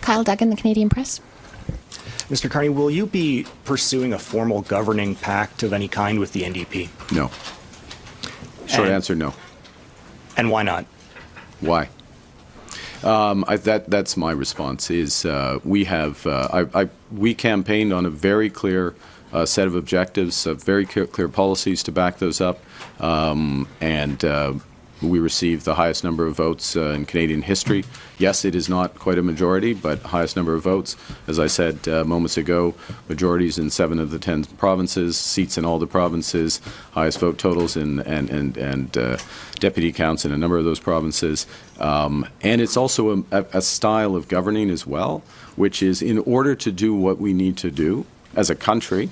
Kyle Duggan, the Canadian Press. Mr. Carney, will you be pursuing a formal governing pact of any kind with the NDP? No. Short answer, no. And why not? Why? That's my response. Is we campaigned on a very clear set of objectives, very clear policies to back those up, and we received the highest number of votes in Canadian history. Yes, it is not quite a majority, but highest number of votes. As I said moments ago, majorities in 7 of the 10 provinces, seats in all the provinces, highest vote totals and deputy counts in a number of those provinces. And it's also a style of governing as well, which is in order to do what we need to do as a country,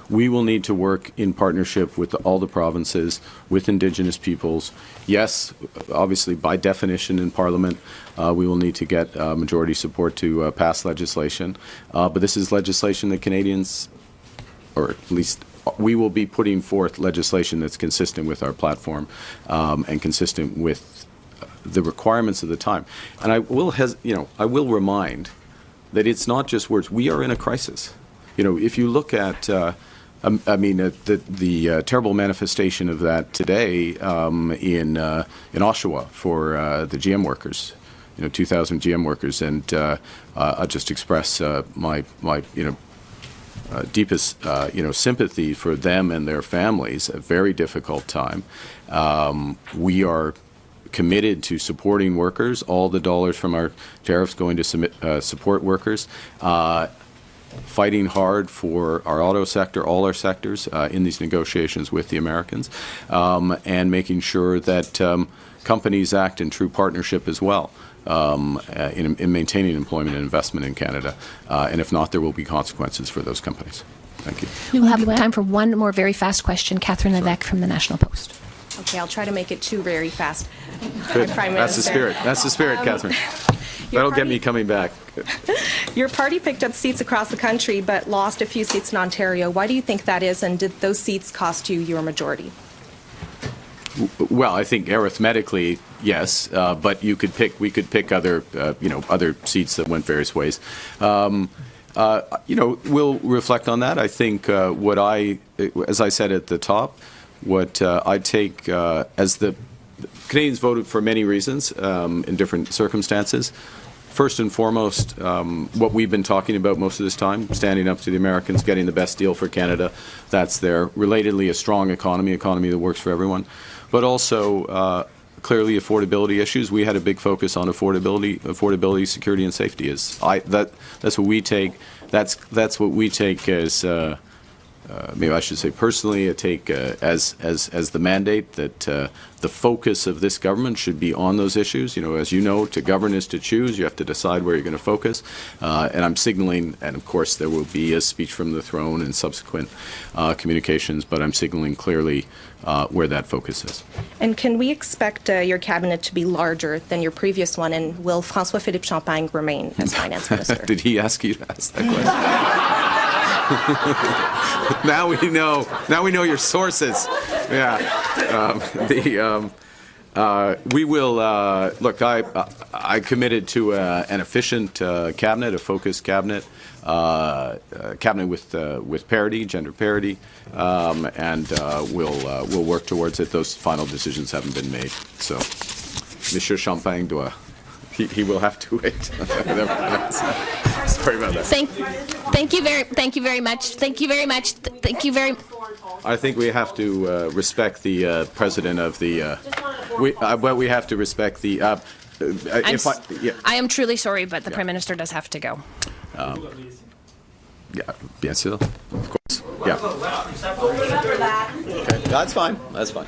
we will need to work in partnership with all the provinces, with Indigenous peoples. Yes, obviously, by definition in Parliament, we will need to get majority support to pass legislation. But this is legislation that Canadians, or at least we will be putting forth legislation that's consistent with our platform and consistent with the requirements of the time. And I will remind that it's not just words. We are in a crisis. If you look at the terrible manifestation of that today in Oshawa for the GM workers, 2,000 GM workers, and I'll just express my deepest sympathy for them and their families. A very difficult time. We are committed to supporting workers. All the dollars from our tariffs going to support workers. Fighting hard for our auto sector, all our sectors, in these negotiations with the Americans, and making sure that companies act in true partnership as well in maintaining employment and investment in Canada. And if not, there will be consequences for those companies. Thank you. We will have time for one more very fast question. Catherine Levesque from the National Post. Okay, I'll try to make it two very fast. Good. That's the spirit. That's the spirit, Catherine. That'll get me coming back. Your party picked up seats across the country but lost a few seats in Ontario. Why do you think that is, and did those seats cost you your majority? Well, I think arithmetically, yes, but we could pick other seats that went various ways. We'll reflect on that. I think as I said at the top, what I take as the Canadians voted for many reasons in different circumstances. First and foremost, what we've been talking about most of this time, standing up to the Americans, getting the best deal for Canada. That's there. Relatedly, a strong economy that works for everyone. But also, clearly, affordability issues. We had a big focus on affordability, security, and safety. That's what we take. That's what we take as. Maybe I should say personally, I take as the mandate that the focus of this government should be on those issues. As you know, to govern is to choose. You have to decide where you're going to focus. And I'm signaling, and of course there will be a speech from the throne and subsequent communications, but I'm signaling clearly where that focus is. And can we expect your cabinet to be larger than your previous one? And will François-Philippe Champagne remain as finance minister? Did he ask you to ask that question? Now we know. Now we know your sources. Yeah. We will look. I committed to an efficient cabinet, a focused cabinet, cabinet with parity, gender parity, and we'll work towards it. Those final decisions haven't been made. So, Monsieur Champagne he will have to wait. Sorry about that. Thank you very much. Thank you very much. I think we have to respect the president of the. We have to respect the. I am truly sorry, but the Prime Minister does have to go. Yeah, bien sûr, of course. Yeah. Okay, that's fine. That's fine.